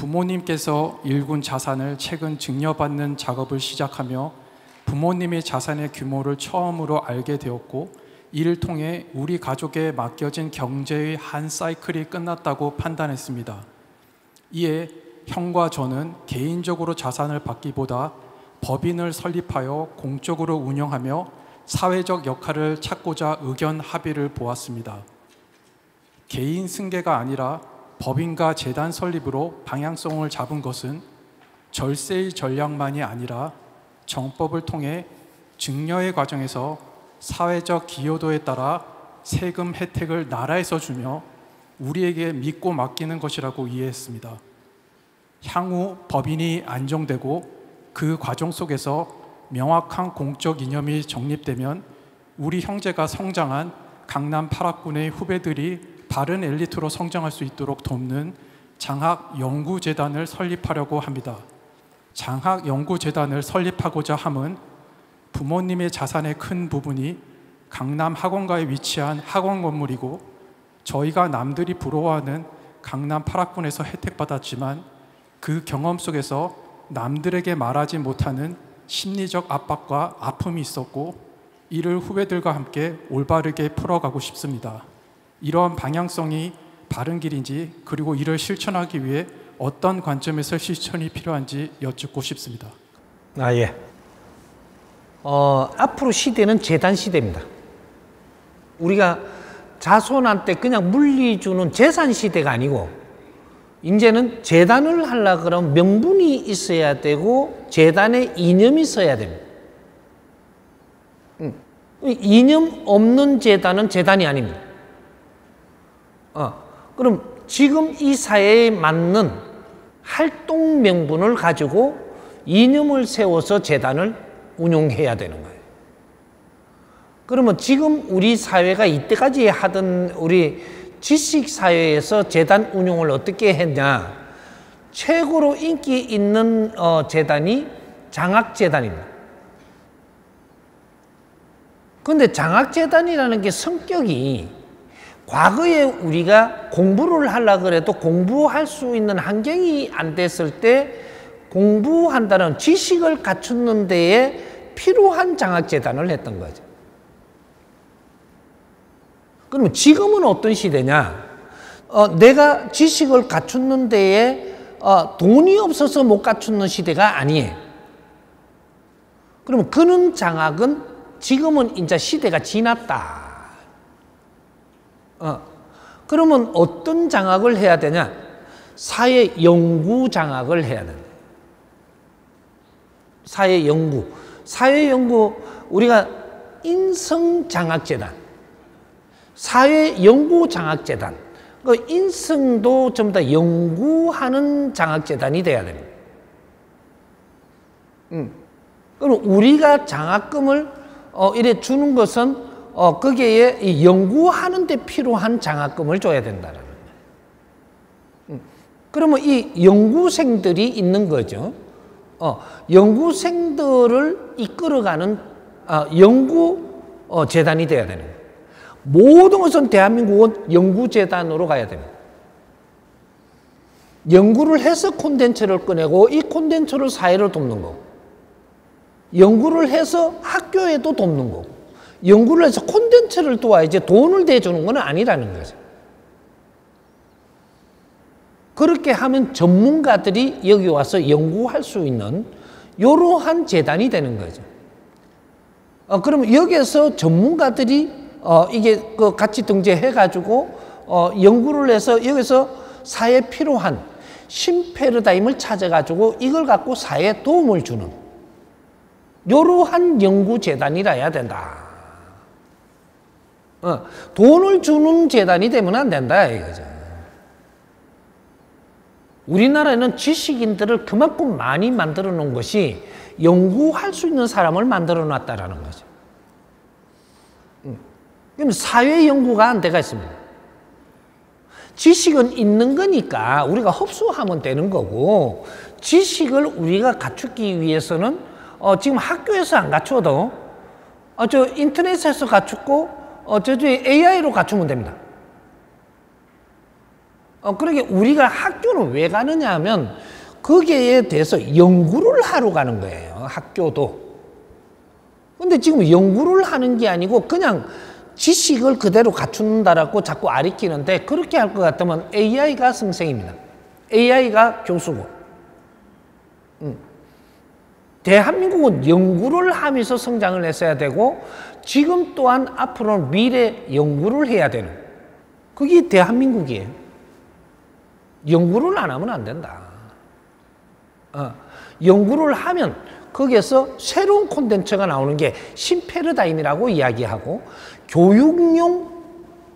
부모님께서 일군 자산을 최근 증여받는 작업을 시작하며 부모님의 자산의 규모를 처음으로 알게 되었고, 이를 통해 우리 가족에 맡겨진 경제의 한 사이클이 끝났다고 판단했습니다. 이에 형과 저는 개인적으로 자산을 받기보다 법인을 설립하여 공적으로 운영하며 사회적 역할을 찾고자 의견 합의를 보았습니다. 개인 승계가 아니라 법인과 재단 설립으로 방향성을 잡은 것은 절세의 전략만이 아니라 정법을 통해 증여의 과정에서 사회적 기여도에 따라 세금 혜택을 나라에서 주며 우리에게 믿고 맡기는 것이라고 이해했습니다. 향후 법인이 안정되고 그 과정 속에서 명확한 공적 이념이 정립되면 우리 형제가 성장한 강남 8학군의 후배들이 바른 엘리트로 성장할 수 있도록 돕는 장학연구재단을 설립하려고 합니다. 장학연구재단을 설립하고자 함은 부모님의 자산의 큰 부분이 강남 학원가에 위치한 학원 건물이고, 저희가 남들이 부러워하는 강남 8학군에서 혜택받았지만 그 경험 속에서 남들에게 말하지 못하는 심리적 압박과 아픔이 있었고, 이를 후배들과 함께 올바르게 풀어가고 싶습니다. 이러한 방향성이 바른 길인지, 그리고 이를 실천하기 위해 어떤 관점에서 실천이 필요한지 여쭙고 싶습니다. 예. 앞으로 시대는 재단 시대입니다. 우리가 자손한테 그냥 물리 주는 재산 시대가 아니고, 이제는 재단을 하려고 그러면 명분이 있어야 되고 재단에 이념이 있어야 됩니다. 이념 없는 재단은 재단이 아닙니다. 그럼 지금 이 사회에 맞는 활동 명분을 가지고 이념을 세워서 재단을 운용해야 되는 거예요. 그러면 지금 우리 사회가 이때까지 하던 우리 지식사회에서 재단 운용을 어떻게 했냐, 최고로 인기 있는 재단이 장학재단입니다. 그런데 장학재단이라는 게 성격이, 과거에 우리가 공부를 하려고 해도 공부할 수 있는 환경이 안 됐을 때 공부한다는 지식을 갖추는 데에 필요한 장학재단을 했던 거죠. 그러면 지금은 어떤 시대냐? 내가 지식을 갖추는 데에 돈이 없어서 못 갖추는 시대가 아니에요. 그러면 그런 장학은 지금은 이제 시대가 지났다. 그러면 어떤 장학을 해야 되냐? 사회연구 장학을 해야 된다. 사회연구, 우리가 인성장학재단, 사회연구장학재단, 그 인성도 전부 다 연구하는 장학재단이 돼야 됩니다. 그럼 우리가 장학금을 이래 주는 것은 거기에 연구하는 데 필요한 장학금을 줘야 된다는 거예요. 그러면 이 연구생들이 있는 거죠. 연구생들을 이끌어가는 연구재단이 돼야 되는 거예요. 모든 것은 대한민국은 연구재단으로 가야 됩니다. 연구를 해서 콘텐츠를 꺼내고, 이 콘텐츠를 사회를 돕는 거고, 연구를 해서 학교에도 돕는 거고, 연구를 해서 콘텐츠를 도와야지 돈을 대주는 건 아니라는 거죠. 그렇게 하면 전문가들이 여기 와서 연구할 수 있는 이러한 재단이 되는 거죠. 그러면 여기에서 전문가들이 이게 같이 등재해가지고 연구를 해서 여기서 사회에 필요한 신패러다임을 찾아가지고 이걸 갖고 사회에 도움을 주는 이러한 연구재단이라 해야 된다. 돈을 주는 재단이 되면 안 된다 이거죠. 우리나라에는 지식인들을 그만큼 많이 만들어 놓은 것이 연구할 수 있는 사람을 만들어 놨다라는 거죠. 그럼 사회 연구가 안 돼가 있습니다. 지식은 있는 거니까 우리가 흡수하면 되는 거고, 지식을 우리가 갖추기 위해서는 지금 학교에서 안 갖춰도 저 인터넷에서 갖추고 저쪽에 AI로 갖추면 됩니다. 그러니까 우리가 학교는 왜 가느냐 하면 거기에 대해서 연구를 하러 가는 거예요. 학교도. 근데 지금 연구를 하는 게 아니고 그냥 지식을 그대로 갖춘다라고 자꾸 가르치는데, 그렇게 할 것 같으면 AI가 선생입니다. AI가 교수고. 대한민국은 연구를 하면서 성장을 했어야 되고, 지금 또한 앞으로는 미래 연구를 해야 되는, 그게 대한민국이에요. 연구를 안 하면 안 된다. 연구를 하면 거기에서 새로운 콘텐츠가 나오는 게 신패러다임이라고 이야기하고, 교육용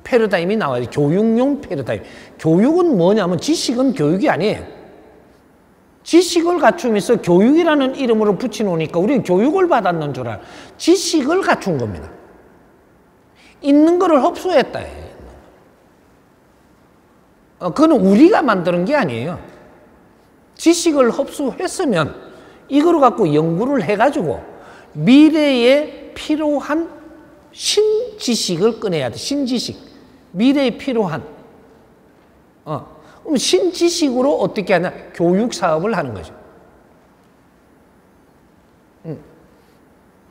패러다임이 나와요. 교육용 패러다임. 교육은 뭐냐면 지식은 교육이 아니에요. 지식을 갖추면서 교육이라는 이름으로 붙여놓으니까 우리는 교육을 받았는 줄 알아요. 지식을 갖춘 겁니다. 있는 거를 흡수했다. 그건 우리가 만드는 게 아니에요. 지식을 흡수했으면 이걸 갖고 연구를 해가지고 미래에 필요한 신지식을 꺼내야 돼. 신지식. 미래에 필요한. 그럼 신지식으로 어떻게 하냐? 교육 사업을 하는 거죠.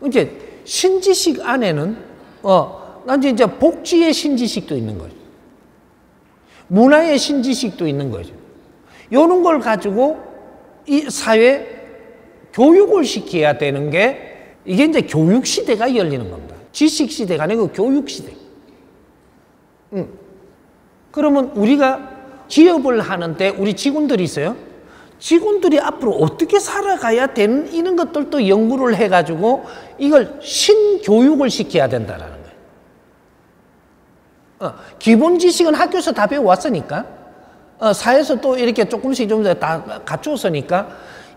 이제 신지식 안에는 난 이제 복지의 신지식도 있는 거죠. 문화의 신지식도 있는 거죠. 이런 걸 가지고 이 사회 교육을 시켜야 되는 게, 이게 이제 교육 시대가 열리는 겁니다. 지식 시대가 아니고 교육 시대. 그러면 우리가 기업을 하는데 우리 직원들이 있어요. 직원들이 앞으로 어떻게 살아가야 되는 이런 것들도 연구를 해가지고 이걸 신교육을 시켜야 된다라는 거예요. 기본 지식은 학교에서 다 배워왔으니까, 사회에서 또 이렇게 조금씩 좀 다 갖추었으니까,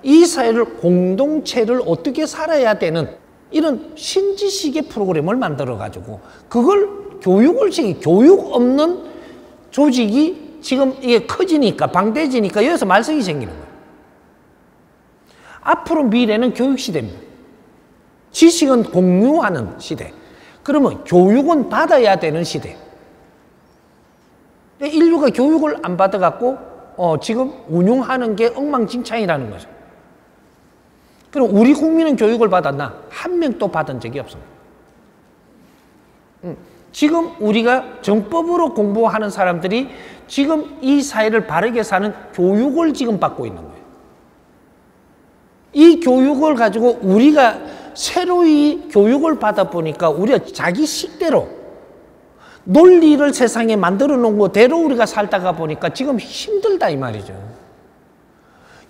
이 사회를, 공동체를 어떻게 살아야 되는 이런 신지식의 프로그램을 만들어가지고 그걸 교육을 시키, 교육 없는 조직이 지금 이게 커지니까, 방대해지니까 여기서 말썽이 생기는 거예요. 앞으로 미래는 교육 시대입니다. 지식은 공유하는 시대. 그러면 교육은 받아야 되는 시대. 인류가 교육을 안 받아갖고 지금 운용하는 게 엉망진창이라는 거죠. 그럼 우리 국민은 교육을 받았나? 한 명도 받은 적이 없습니다. 지금 우리가 정법으로 공부하는 사람들이 지금 이 사회를 바르게 사는 교육을 지금 받고 있는 거예요. 이 교육을 가지고 우리가 새로이 교육을 받아 보니까 우리가 자기 식대로 논리를 세상에 만들어 놓은 거대로 우리가 살다가 보니까 지금 힘들다 이 말이죠.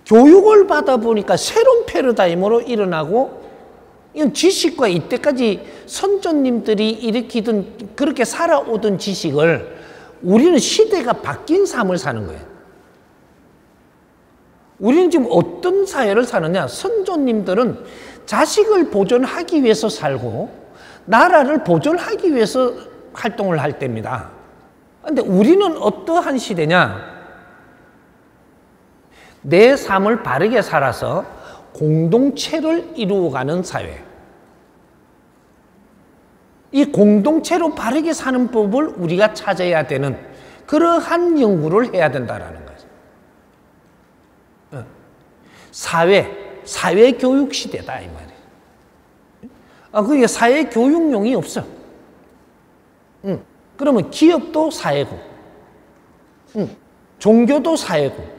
교육을 받아 보니까 새로운 패러다임으로 일어나고, 이건 지식과 이때까지 선조님들이 일으키던 그렇게 살아오던 지식을 우리는 시대가 바뀐 삶을 사는 거예요. 우리는 지금 어떤 사회를 사느냐? 선조님들은 자식을 보존하기 위해서 살고 나라를 보존하기 위해서 활동을 할 때입니다. 그런데 우리는 어떠한 시대냐? 내 삶을 바르게 살아서 공동체를 이루어가는 사회. 이 공동체로 바르게 사는 법을 우리가 찾아야 되는 그러한 연구를 해야 된다는 거죠. 사회 교육 시대다 이 말이에요. 그게 사회 교육용이 없어. 그러면 기업도 사회고, 종교도 사회고,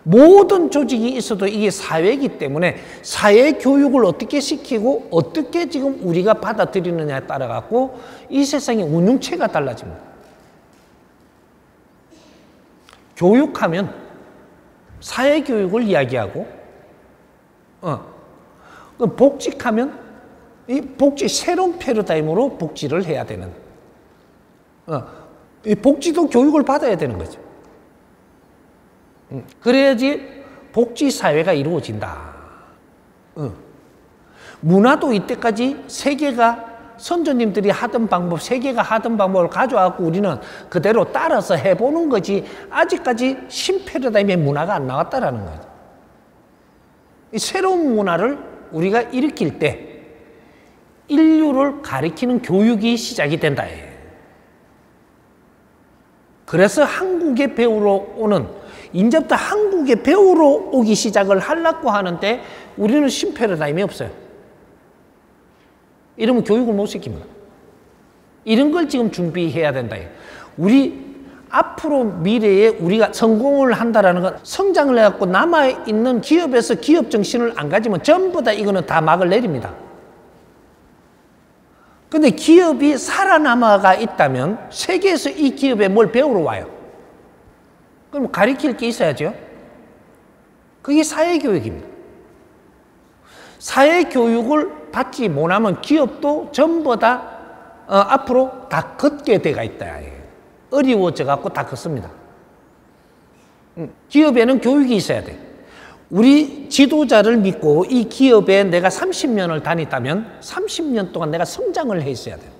모든 조직이 있어도 이게 사회이기 때문에 사회 교육을 어떻게 시키고 어떻게 지금 우리가 받아들이느냐에 따라 갖고 이 세상의 운영체가 달라집니다. 교육하면 사회 교육을 이야기하고, 복직하면 이 복지, 새로운 패러다임으로 복지를 해야 되는, 이 복지도 교육을 받아야 되는 거죠. 그래야지 복지사회가 이루어진다. 문화도 이때까지 세계가, 선조님들이 하던 방법, 세계가 하던 방법을 가져와서 우리는 그대로 따라서 해보는 거지, 아직까지 신패러다임의 문화가 안 나왔다라는 거죠. 이 새로운 문화를 우리가 일으킬 때 인류를 가리키는 교육이 시작이 된다. 그래서 한국에 배우러 오는, 이제부터 한국에 배우러 오기 시작을 하려고 하는데 우리는 신패러다임이 없어요. 이러면 교육을 못 시킵니다. 이런 걸 지금 준비해야 된다. 우리 앞으로 미래에 우리가 성공을 한다라는 건 성장을 해갖고 남아있는 기업에서 기업 정신을 안 가지면 전부 다 이거는 다 막을 내립니다. 근데 기업이 살아남아가 있다면 세계에서 이 기업에 뭘 배우러 와요. 그럼 가르칠 게 있어야죠. 그게 사회교육입니다. 사회교육을 받지 못하면 기업도 전부 다 앞으로 다 걷게 돼가 있다. 어려워져 갖고 다 걷습니다. 기업에는 교육이 있어야 돼. 우리 지도자를 믿고 이 기업에 내가 30년을 다녔다면 30년 동안 내가 성장을 했어야 돼요.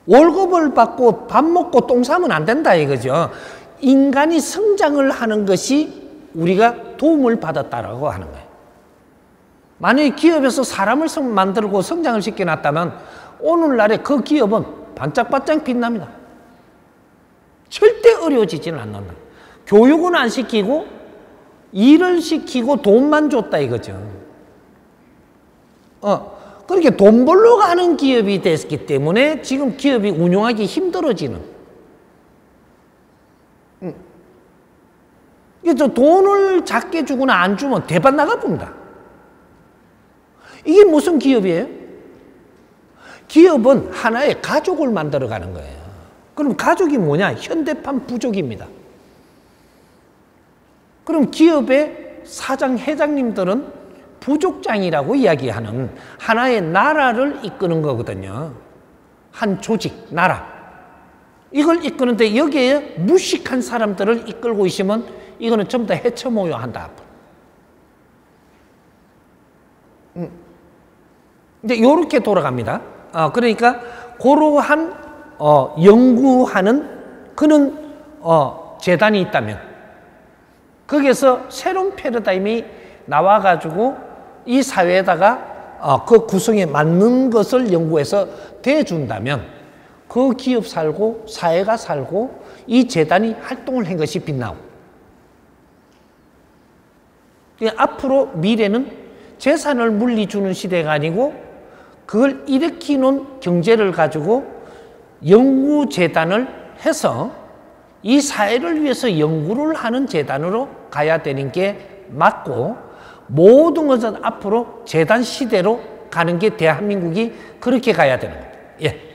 월급을 받고 밥 먹고 똥 싸면 안 된다 이거죠. 인간이 성장을 하는 것이 우리가 도움을 받았다라고 하는 거예요. 만약에 기업에서 사람을 만들고 성장을 시켜놨다면 오늘날에 그 기업은 반짝반짝 빛납니다. 절대 어려워지지는 않는다. 교육은 안 시키고 일을 시키고 돈만 줬다 이거죠. 그렇게 돈 벌러 가는 기업이 됐기 때문에 지금 기업이 운영하기 힘들어지는. 그래서 돈을 작게 주거나 안 주면 대박 나가봅니다. 이게 무슨 기업이에요? 기업은 하나의 가족을 만들어가는 거예요. 그럼 가족이 뭐냐? 현대판 부족입니다. 그럼 기업의 사장, 회장님들은 부족장이라고 이야기하는 하나의 나라를 이끄는 거거든요. 한 조직, 나라. 이걸 이끄는데 여기에 무식한 사람들을 이끌고 있으면 이거는 전부 다 해쳐모여 한다. 이제 이렇게 돌아갑니다. 그러니까 그러한 연구하는 그런 재단이 있다면 거기에서 새로운 패러다임이 나와가지고 이 사회에다가 그 구성에 맞는 것을 연구해서 대준다면 그 기업 살고 사회가 살고 이 재단이 활동을 한 것이 빛나고, 앞으로 미래는 재산을 물리 주는 시대가 아니고 그걸 일으키는 경제를 가지고 연구재단을 해서 이 사회를 위해서 연구를 하는 재단으로 가야 되는 게 맞고, 모든 것은 앞으로 재단 시대로 가는 게 대한민국이 그렇게 가야 되는 겁니다. 예.